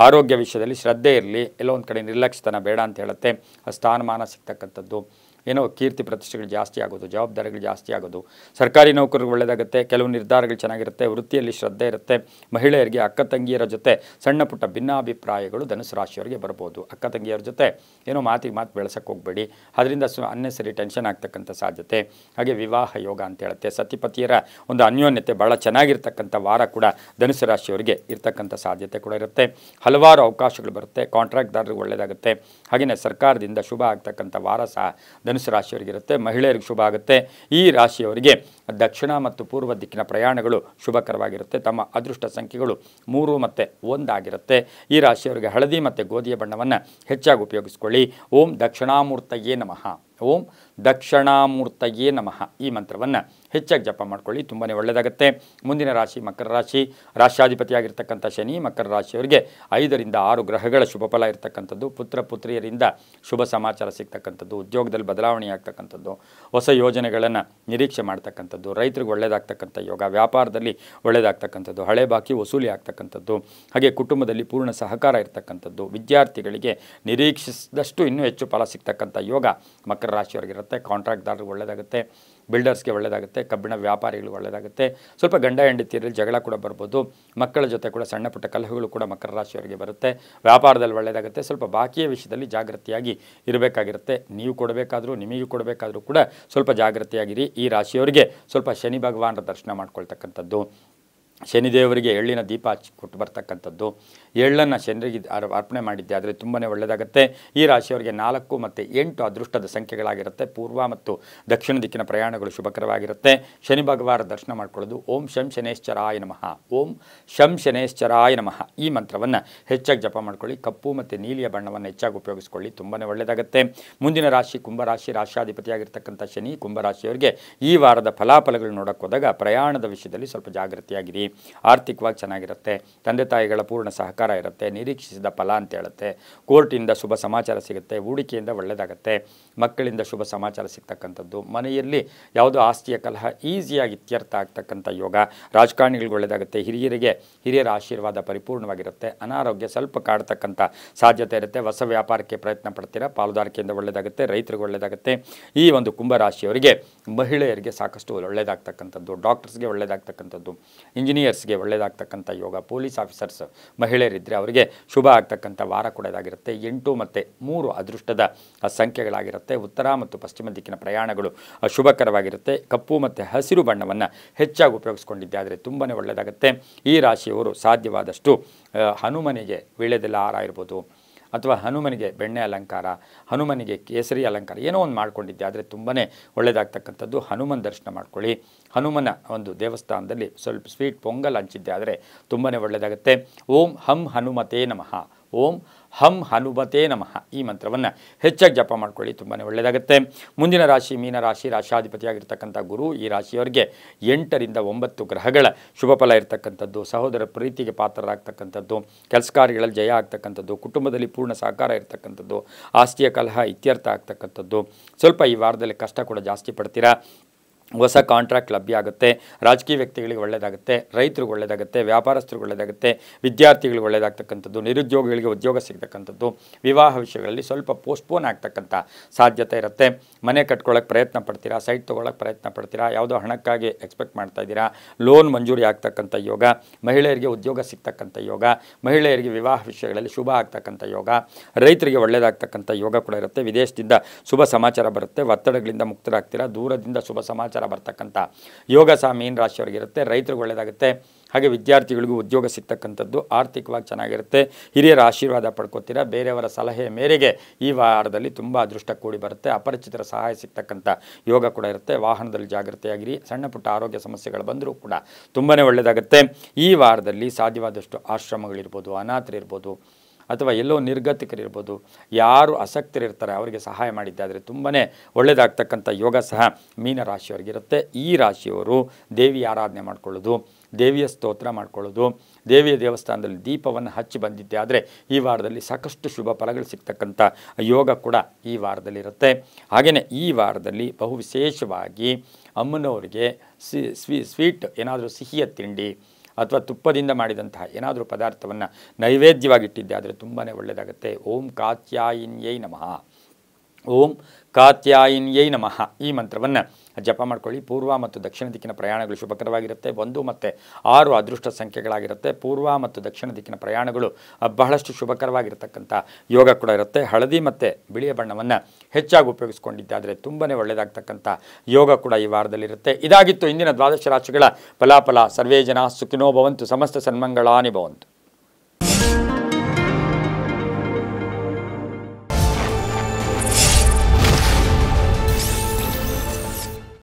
ಆರೋಗ್ಯ ವಿಷಯದಲ್ಲಿ ಶ್ರದ್ಧೆ ಇರಲಿ, ಎಲ್ಲೋ ಒಂದು ಕಡೆ ನಿರ್ಲಕ್ಷ್ಯತನ ಬೇಡ ಅಂತ ಹೇಳುತ್ತೆ. ಸ್ಥಾನಮಾನ ಸಿಗ್ತಕ್ಕಂಥದ್ದು, ಏನೋ ಕೀರ್ತಿ ಪ್ರತಿಷ್ಠೆಗಳು ಜಾಸ್ತಿ ಆಗೋದು, ಜವಾಬ್ದಾರಿಗಳು ಜಾಸ್ತಿ ಆಗೋದು. ಸರ್ಕಾರಿ ನೌಕರರಿಗೆ ಒಳ್ಳೆಯದಾಗುತ್ತೆ. ಕೆಲವು ನಿರ್ಧಾರಗಳು ಚೆನ್ನಾಗಿರುತ್ತೆ. ವೃತ್ತಿಯಲ್ಲಿ ಶ್ರದ್ಧೆ ಇರುತ್ತೆ. ಮಹಿಳೆಯರಿಗೆ ಅಕ್ಕ ತಂಗಿಯರ ಜೊತೆ ಸಣ್ಣ ಪುಟ್ಟ ಭಿನ್ನಾಭಿಪ್ರಾಯಗಳು ಧನುಸು ರಾಶಿಯವರಿಗೆ ಬರ್ಬೋದು. ಅಕ್ಕ ತಂಗಿಯರ ಜೊತೆ ಏನೋ ಮಾತಿಗೆ ಮಾತು ಬೆಳೆಸೋಕ್ಕೆ ಹೋಗಬೇಡಿ, ಅದರಿಂದ ಅನ್ನೆಸರಿ ಟೆನ್ಷನ್ ಆಗ್ತಕ್ಕಂಥ ಸಾಧ್ಯತೆ. ಹಾಗೆ ವಿವಾಹ ಯೋಗ ಅಂತ ಹೇಳುತ್ತೆ. ಸತಿಪತಿಯರ ಒಂದು ಅನ್ಯೋನ್ಯತೆ ಭಾಳ ಚೆನ್ನಾಗಿರ್ತಕ್ಕಂಥ ವಾರ ಕೂಡ ಧನುಸು ರಾಶಿಯವರಿಗೆ ಇರ್ತಕ್ಕಂಥ ಸಾಧ್ಯತೆ ಕೂಡ ಇರುತ್ತೆ. ಹಲವಾರು ಅವಕಾಶಗಳು ಬರುತ್ತೆ. ಕಾಂಟ್ರಾಕ್ಟ್ದಾರರಿಗೆ ಒಳ್ಳೆಯದಾಗುತ್ತೆ. ಹಾಗೆಯೇ ಸರ್ಕಾರದಿಂದ ಶುಭ ಆಗ್ತಕ್ಕಂಥ ವಾರ ಸಹ ಧನುಸು ರಾಶಿಯವರಿಗಿರುತ್ತೆ. ಮಹಿಳೆಯರಿಗೆ ಶುಭ ಆಗುತ್ತೆ. ಈ ರಾಶಿಯವರಿಗೆ ದಕ್ಷಿಣ ಮತ್ತು ಪೂರ್ವ ದಿಕ್ಕಿನ ಪ್ರಯಾಣಗಳು ಶುಭಕರವಾಗಿರುತ್ತೆ. ತಮ್ಮ ಅದೃಷ್ಟ ಸಂಖ್ಯೆಗಳು 3 ಮತ್ತು 1 ಆಗಿರುತ್ತೆ. ಈ ರಾಶಿಯವರಿಗೆ ಹಳದಿ ಮತ್ತು ಗೋಧಿಯ ಬಣ್ಣವನ್ನು ಹೆಚ್ಚಾಗಿ ಉಪಯೋಗಿಸ್ಕೊಳ್ಳಿ. ಓಂ ದಕ್ಷಿಣಾಮೂರ್ತಯೇ ನಮಃ, ಓಂ ದಕ್ಷಿಣಾಮೂರ್ತಯೇ ನಮಃ ಈ ಮಂತ್ರವನ್ನು ಹೆಚ್ಚಾಗಿ ಜಪ ಮಾಡ್ಕೊಳ್ಳಿ, ತುಂಬಾ ಒಳ್ಳೆಯದಾಗುತ್ತೆ. ಮುಂದಿನ ರಾಶಿ ಮಕರ ರಾಶಿ. ರಾಶ್ಯಾಧಿಪತಿಯಾಗಿರ್ತಕ್ಕಂಥ ಶನಿ ಮಕರ ರಾಶಿಯವರಿಗೆ 5 ರಿಂದ 6 ಗ್ರಹಗಳ ಶುಭ ಫಲ ಇರತಕ್ಕಂಥದ್ದು. ಪುತ್ರ ಪುತ್ರಿಯರಿಂದ ಶುಭ ಸಮಾಚಾರ ಸಿಗ್ತಕ್ಕಂಥದ್ದು. ಉದ್ಯೋಗದಲ್ಲಿ ಬದಲಾವಣೆ ಆಗ್ತಕ್ಕಂಥದ್ದು, ಹೊಸ ಯೋಜನೆಗಳನ್ನು ನಿರೀಕ್ಷೆ ಮಾಡ್ತಕ್ಕಂಥದ್ದು. ರೈತರಿಗೆ ಒಳ್ಳೆಯದಾಗ್ತಕ್ಕಂಥ ಯೋಗ. ವ್ಯಾಪಾರದಲ್ಲಿ ಒಳ್ಳೆಯದಾಗ್ತಕ್ಕಂಥದ್ದು. ಹಳೆ ಬಾಕಿ ವಸೂಲಿ ಆಗ್ತಕ್ಕಂಥದ್ದು. ಹಾಗೆ ಕುಟುಂಬದಲ್ಲಿ ಪೂರ್ಣ ಸಹಕಾರ ಇರ್ತಕ್ಕಂಥದ್ದು. ವಿದ್ಯಾರ್ಥಿಗಳಿಗೆ ನಿರೀಕ್ಷಿಸಿದಷ್ಟು ಇನ್ನೂ ಹೆಚ್ಚು ಫಲ ಸಿಗ್ತಕ್ಕಂಥ ಯೋಗ ಮಕರ ರಾಶಿಯವರಿಗಿರುತ್ತೆ. ಕಾಂಟ್ರಾಕ್ಟ್ದಾರರಿಗೆ ಒಳ್ಳೆಯದಾಗುತ್ತೆ. ಬಿಲ್ಡರ್ಸ್ಗೆ ಒಳ್ಳೆಯದಾಗುತ್ತೆ. ಕಬ್ಬಿಣ ವ್ಯಾಪಾರಿಗಳು ಒಳ್ಳೆಯದಾಗುತ್ತೆ. ಸ್ವಲ್ಪ ಗಂಡ ಹೆಂಡತಿಯರಲ್ಲಿ ಜಗಳ ಕೂಡ ಬರ್ಬೋದು. ಮಕ್ಕಳ ಜೊತೆ ಕೂಡ ಸಣ್ಣ ಪುಟ್ಟ ಕಲಹಗಳು ಕೂಡ ಮಕರ ರಾಶಿಯವರಿಗೆ ಬರುತ್ತೆ. ವ್ಯಾಪಾರದಲ್ಲಿ ಒಳ್ಳೆಯದಾಗುತ್ತೆ. ಸ್ವಲ್ಪ ಬಾಕಿಯ ವಿಷಯದಲ್ಲಿ ಜಾಗೃತಿಯಾಗಿ ಇರಬೇಕಾಗಿರುತ್ತೆ. ನೀವು ಕೊಡಬೇಕಾದ್ರೂ ನಿಮಗೂ ಕೊಡಬೇಕಾದ್ರೂ ಕೂಡ ಸ್ವಲ್ಪ ಜಾಗೃತಿಯಾಗಿರಿ. ಈ ರಾಶಿಯವರಿಗೆ ಸ್ವಲ್ಪ ಶನಿ ಭಗವಾನರ ದರ್ಶನ ಮಾಡ್ಕೊಳ್ತಕ್ಕಂಥದ್ದು, ಶನಿದೇವರಿಗೆ ಎಳ್ಳಿನ ದೀಪ ಹಚ್ಚಿ ಕೊಟ್ಟು ಬರ್ತಕ್ಕಂಥದ್ದು, ಎಳ್ಳನ್ನು ಶನಿಗೆ ಅರ್ಪಣೆ ಮಾಡಿದ್ದೆ ಆದರೆ ತುಂಬಾ ಒಳ್ಳೆಯದಾಗುತ್ತೆ. ಈ ರಾಶಿಯವರಿಗೆ 4 ಮತ್ತು 8 ಅದೃಷ್ಟದ ಸಂಖ್ಯೆಗಳಾಗಿರುತ್ತೆ. ಪೂರ್ವ ಮತ್ತು ದಕ್ಷಿಣ ದಿಕ್ಕಿನ ಪ್ರಯಾಣಗಳು ಶುಭಕರವಾಗಿರುತ್ತೆ. ಶನಿ ಭಗವಾನ ದರ್ಶನ ಮಾಡ್ಕೊಳ್ಳೋದು. ಓಂ ಶಂ ಶನೇಶ್ಚರಾಯ ನಮಃ, ಓಂ ಶಂ ಶನೇಶ್ಚರಾಯ ನಮಃ ಈ ಮಂತ್ರವನ್ನು ಹೆಚ್ಚಾಗಿ ಜಪ ಮಾಡ್ಕೊಳ್ಳಿ. ಕಪ್ಪು ಮತ್ತು ನೀಲಿಯ ಬಣ್ಣವನ್ನು ಹೆಚ್ಚಾಗಿ ಉಪಯೋಗಿಸ್ಕೊಳ್ಳಿ, ತುಂಬಾ ಒಳ್ಳೆಯದಾಗುತ್ತೆ. ಮುಂದಿನ ರಾಶಿ ಕುಂಭರಾಶಿ. ರಾಶ್ಯಾಧಿಪತಿಯಾಗಿರ್ತಕ್ಕಂಥ ಶನಿ ಕುಂಭರಾಶಿಯವರಿಗೆ ಈ ವಾರದ ಫಲಾಫಲಗಳು ನೋಡೋಕೆ ಹೋದಾಗ ಪ್ರಯಾಣದ ವಿಷಯದಲ್ಲಿ ಸ್ವಲ್ಪ ಜಾಗೃತಿಯಾಗಿರಿ. ಆರ್ಥಿಕವಾಗಿ ಚೆನ್ನಾಗಿರುತ್ತೆ. ತಂದೆ ತಾಯಿಗಳ ಪೂರ್ಣ ಸಹಕಾರ ಇರುತ್ತೆ. ನಿರೀಕ್ಷಿಸಿದ ಫಲ ಅಂತ ಹೇಳುತ್ತೆ. ಕೋರ್ಟಿಂದ ಶುಭ ಸಮಾಚಾರ ಸಿಗುತ್ತೆ. ಹೂಡಿಕೆಯಿಂದ ಒಳ್ಳೆಯದಾಗುತ್ತೆ. ಮಕ್ಕಳಿಂದ ಶುಭ ಸಮಾಚಾರ ಸಿಗ್ತಕ್ಕಂಥದ್ದು. ಮನೆಯಲ್ಲಿ ಯಾವುದೋ ಆಸ್ತಿಯ ಕಲಹ ಈಸಿಯಾಗಿ ಇತ್ಯರ್ಥ ಆಗ್ತಕ್ಕಂಥ ಯೋಗ. ರಾಜಕಾರಣಿಗಳಿಗೆ ಒಳ್ಳೆಯದಾಗುತ್ತೆ. ಹಿರಿಯರ ಆಶೀರ್ವಾದ ಪರಿಪೂರ್ಣವಾಗಿರುತ್ತೆ. ಅನಾರೋಗ್ಯ ಸ್ವಲ್ಪ ಕಾಡ್ತಕ್ಕಂಥ ಸಾಧ್ಯತೆ ಇರುತ್ತೆ. ಹೊಸ ವ್ಯಾಪಾರಕ್ಕೆ ಪ್ರಯತ್ನ ಪಡ್ತೀರಾ. ಪಾಲುದಾರಿಕೆಯಿಂದ ಒಳ್ಳೆಯದಾಗುತ್ತೆ. ರೈತರಿಗೆ ಒಳ್ಳೆಯದಾಗುತ್ತೆ. ಈ ಒಂದು ಕುಂಭರಾಶಿಯವರಿಗೆ ಮಹಿಳೆಯರಿಗೆ ಸಾಕಷ್ಟು ಒಳ್ಳೆಯದಾಗ್ತಕ್ಕಂಥದ್ದು. ಡಾಕ್ಟರ್ಸ್ಗೆ ಒಳ್ಳೆಯದಾಗ್ತಕ್ಕಂಥದ್ದು. ಇಂಜಿನಿಯರ್ಸ್ಗೆ ಒಳ್ಳೆಯದಾಗ್ತಕ್ಕಂಥ ಯೋಗ. ಪೊಲೀಸ್ ಆಫೀಸರ್ಸ್ ಮಹಿಳೆಯರಿದ್ದರೆ ಅವರಿಗೆ ಶುಭ ಆಗ್ತಕ್ಕಂಥ ವಾರ ಕೂಡ ಇದಾಗಿರುತ್ತೆ. 8 ಮತ್ತು 3 ಅದೃಷ್ಟದ ಸಂಖ್ಯೆಗಳಾಗಿರುತ್ತೆ. ಉತ್ತರ ಮತ್ತು ಪಶ್ಚಿಮ ದಿಕ್ಕಿನ ಪ್ರಯಾಣಗಳು ಶುಭಕರವಾಗಿರುತ್ತೆ. ಕಪ್ಪು ಮತ್ತು ಹಸಿರು ಬಣ್ಣವನ್ನು ಹೆಚ್ಚಾಗಿ ಉಪಯೋಗಿಸ್ಕೊಂಡಿದ್ದೆ ಆದರೆ ತುಂಬಾ ಒಳ್ಳೆಯದಾಗುತ್ತೆ. ಈ ರಾಶಿಯವರು ಸಾಧ್ಯವಾದಷ್ಟು ಹನುಮನಿಗೆ ವೀಳ್ಯದೆಲೆ ಹಾರ ಇರ್ಬೋದು, ಅಥವಾ ಹನುಮನಿಗೆ ಬೆಣ್ಣೆ ಅಲಂಕಾರ, ಹನುಮನಿಗೆ ಕೇಸರಿ ಅಲಂಕಾರ ಏನೋ ಒಂದು ಮಾಡ್ಕೊಂಡಿದ್ದೆ ಆದರೆ ತುಂಬಾ ಒಳ್ಳೆಯದಾಗ್ತಕ್ಕಂಥದ್ದು. ಹನುಮನ್ ದರ್ಶನ ಮಾಡ್ಕೊಳ್ಳಿ. ಹನುಮನ ಒಂದು ದೇವಸ್ಥಾನದಲ್ಲಿ ಸ್ವಲ್ಪ ಸ್ವೀಟ್ ಪೊಂಗಲ್ ಹಂಚಿದ್ದೆ ಆದರೆ ತುಂಬಾ ಒಳ್ಳೆಯದಾಗುತ್ತೆ. ಓಂ ಹಂ ಹನುಮತೇ ನಮಃ, ಓಂ ಹಂ ಹನುಮತೇ ನಮಃ ಈ ಮಂತ್ರವನ್ನು ಹೆಚ್ಚಾಗಿ ಜಪ ಮಾಡ್ಕೊಳ್ಳಿ. ತುಂಬಾ ಒಳ್ಳೆಯದಾಗುತ್ತೆ. ಮುಂದಿನ ರಾಶಿ ಮೀನರಾಶಿ. ರಾಶಾಧಿಪತಿಯಾಗಿರ್ತಕ್ಕಂಥ ಗುರು ಈ ರಾಶಿಯವರಿಗೆ 8 ರಿಂದ 9 ಗ್ರಹಗಳ ಶುಭ ಫಲ ಇರತಕ್ಕಂಥದ್ದು. ಸಹೋದರ ಪ್ರೀತಿಗೆ ಪಾತ್ರರಾಗ್ತಕ್ಕಂಥದ್ದು. ಕೆಲಸ ಕಾರ್ಯಗಳಲ್ಲಿ ಜಯ ಆಗ್ತಕ್ಕಂಥದ್ದು. ಕುಟುಂಬದಲ್ಲಿ ಪೂರ್ಣ ಸಹಕಾರ ಇರತಕ್ಕಂಥದ್ದು. ಆಸ್ತಿಯ ಕಲಹ ಇತ್ಯರ್ಥ ಆಗ್ತಕ್ಕಂಥದ್ದು. ಸ್ವಲ್ಪ ಈ ವಾರದಲ್ಲಿ ಕಷ್ಟ ಕೂಡ ಜಾಸ್ತಿ ಪಡ್ತೀರಾ. ಹೊಸ ಕಾಂಟ್ರಾಕ್ಟ್ ಲಭ್ಯ ಆಗುತ್ತೆ. ರಾಜಕೀಯ ವ್ಯಕ್ತಿಗಳಿಗೆ ಒಳ್ಳೆಯದಾಗುತ್ತೆ. ರೈತರಿಗೆ ಒಳ್ಳೆಯದಾಗುತ್ತೆ. ವ್ಯಾಪಾರಸ್ಥರಿಗೆ ಒಳ್ಳೆಯದಾಗುತ್ತೆ. ವಿದ್ಯಾರ್ಥಿಗಳಿಗೆ ಒಳ್ಳೆಯದಾಗ್ತಕ್ಕಂಥದ್ದು. ನಿರುದ್ಯೋಗಿಗಳಿಗೆ ಉದ್ಯೋಗ ಸಿಗ್ತಕ್ಕಂಥದ್ದು. ವಿವಾಹ ವಿಷಯಗಳಲ್ಲಿ ಸ್ವಲ್ಪ ಪೋಸ್ಟ್ಪೋನ್ ಆಗ್ತಕ್ಕಂಥ ಸಾಧ್ಯತೆ ಇರುತ್ತೆ. ಮನೆ ಕಟ್ಕೊಳ್ಳೋಕ್ಕೆ ಪ್ರಯತ್ನ ಪಡ್ತೀರಾ. ಸೈಟ್ ತೊಗೊಳ್ಳೋಕ್ಕೆ ಪ್ರಯತ್ನ ಪಡ್ತೀರಾ. ಯಾವುದೋ ಹಣಕ್ಕಾಗಿ ಎಕ್ಸ್ಪೆಕ್ಟ್ ಮಾಡ್ತಾ ಇದ್ದೀರಾ. ಲೋನ್ ಮಂಜೂರಿ ಆಗ್ತಕ್ಕಂಥ ಯೋಗ. ಮಹಿಳೆಯರಿಗೆ ಉದ್ಯೋಗ ಸಿಗ್ತಕ್ಕಂಥ ಯೋಗ. ಮಹಿಳೆಯರಿಗೆ ವಿವಾಹ ವಿಷಯಗಳಲ್ಲಿ ಶುಭ ಆಗ್ತಕ್ಕಂಥ ಯೋಗ. ರೈತರಿಗೆ ಒಳ್ಳೆಯದಾಗ್ತಕ್ಕಂಥ ಯೋಗ ಕೂಡ ಇರುತ್ತೆ. ವಿದೇಶದಿಂದ ಶುಭ ಸಮಾಚಾರ ಬರುತ್ತೆ. ಒತ್ತಡಗಳಿಂದ ಮುಕ್ತರಾಗ್ತೀರಾ. ದೂರದಿಂದ ಶುಭ ಸಮಾಚಾರ ಬರ್ತಕ್ಕಂಥ ಯೋಗ ಸಹ ಮೀನ ರಾಶಿಯವರಿಗೆ ಇರುತ್ತೆ. ರೈತರಿಗೆ ಒಳ್ಳೆಯದಾಗುತ್ತೆ. ಹಾಗೆ ವಿದ್ಯಾರ್ಥಿಗಳಿಗೂ ಉದ್ಯೋಗ ಸಿಗ್ತಕ್ಕಂಥದ್ದು. ಆರ್ಥಿಕವಾಗಿ ಚೆನ್ನಾಗಿರುತ್ತೆ. ಹಿರಿಯರ ಆಶೀರ್ವಾದ ಪಡ್ಕೋತೀರಾ. ಬೇರೆಯವರ ಸಲಹೆ ಮೇರೆಗೆ ಈ ವಾರದಲ್ಲಿ ತುಂಬ ಅದೃಷ್ಟ ಕೂಡಿ ಬರುತ್ತೆ. ಅಪರಿಚಿತರ ಸಹಾಯ ಸಿಗ್ತಕ್ಕಂಥ ಯೋಗ ಕೂಡ ಇರುತ್ತೆ. ವಾಹನದಲ್ಲಿ ಜಾಗ್ರತೆಯಾಗಿರಿ. ಸಣ್ಣ ಪುಟ್ಟ ಆರೋಗ್ಯ ಸಮಸ್ಯೆಗಳು ಬಂದರೂ ಕೂಡ ತುಂಬಾ ಒಳ್ಳೆಯದಾಗುತ್ತೆ. ಈ ವಾರದಲ್ಲಿ ಸಾಧ್ಯವಾದಷ್ಟು ಆಶ್ರಮಗಳಿರ್ಬೋದು, ಅನಾಥರಿರ್ಬೋದು, ಅಥವಾ ಎಲ್ಲೋ ನಿರ್ಗತಿಕರಿರ್ಬೋದು, ಯಾರು ಆಸಕ್ತರಿರ್ತಾರೆ ಅವರಿಗೆ ಸಹಾಯ ಮಾಡಿದ್ದಾದರೆ ತುಂಬಾ ಒಳ್ಳೆಯದಾಗ್ತಕ್ಕಂಥ ಯೋಗ ಸಹ ಮೀನ ರಾಶಿಯವರಿಗಿರುತ್ತೆ. ಈ ರಾಶಿಯವರು ದೇವಿ ಆರಾಧನೆ ಮಾಡ್ಕೊಳ್ಳೋದು, ದೇವಿಯ ಸ್ತೋತ್ರ ಮಾಡ್ಕೊಳ್ಳೋದು, ದೇವಿಯ ದೇವಸ್ಥಾನದಲ್ಲಿ ದೀಪವನ್ನು ಹಚ್ಚಿ ಬಂದಿದ್ದೆ ಆದರೆ ಈ ವಾರದಲ್ಲಿ ಸಾಕಷ್ಟು ಶುಭ ಫಲಗಳು ಸಿಗ್ತಕ್ಕಂಥ ಯೋಗ ಕೂಡ ಈ ವಾರದಲ್ಲಿರುತ್ತೆ. ಹಾಗೆಯೇ ಈ ವಾರದಲ್ಲಿ ಬಹು ವಿಶೇಷವಾಗಿ ಅಮ್ಮನವರಿಗೆ ಸ್ವೀಟ್ ಏನಾದರೂ ಸಿಹಿಯ ತಿಂಡಿ ಅಥವಾ ತುಪ್ಪದಿಂದ ಮಾಡಿದಂತಹ ಏನಾದರೂ ಪದಾರ್ಥವನ್ನು ನೈವೇದ್ಯವಾಗಿಟ್ಟಿದ್ದೆ ಆದರೆ ತುಂಬಾ ಒಳ್ಳೆಯದಾಗುತ್ತೆ. ಓಂ ಕಾತ್ಯಾಯಿನ್ಯೈ ನಮಃ, ಓಂ ಕಾತ್ಯಾಯಿನ್ಯೈ ನಮಃ ಈ ಮಂತ್ರವನ್ನು ಜಪ ಮಾಡ್ಕೊಳ್ಳಿ. ಪೂರ್ವ ಮತ್ತು ದಕ್ಷಿಣ ದಿಕ್ಕಿನ ಪ್ರಯಾಣಗಳು ಶುಭಕರವಾಗಿರುತ್ತೆ. 1 ಮತ್ತು 6 ಅದೃಷ್ಟ ಸಂಖ್ಯೆಗಳಾಗಿರುತ್ತೆ. ಪೂರ್ವ ಮತ್ತು ದಕ್ಷಿಣ ದಿಕ್ಕಿನ ಪ್ರಯಾಣಗಳು ಬಹಳಷ್ಟು ಶುಭಕರವಾಗಿರ್ತಕ್ಕಂಥ ಯೋಗ ಕೂಡ ಇರುತ್ತೆ. ಹಳದಿ ಮತ್ತು ಬಿಳಿಯ ಬಣ್ಣವನ್ನು ಹೆಚ್ಚಾಗಿ ಉಪಯೋಗಿಸ್ಕೊಂಡಿದ್ದಾದರೆ ತುಂಬಾ ಒಳ್ಳೆಯದಾಗ್ತಕ್ಕಂಥ ಯೋಗ ಕೂಡ ಈ ವಾರದಲ್ಲಿರುತ್ತೆ. ಇದಾಗಿತ್ತು ಇಂದಿನ ದ್ವಾದಶ ರಾಶಿಗಳ ಫಲಾಫಲ. ಸರ್ವೇ ಜನ ಸುಖಿನೋ ಭವಂತು. ಸಮಸ್ತ ಸನ್ಮಂಗಳಾನಿ ಭವಂತು.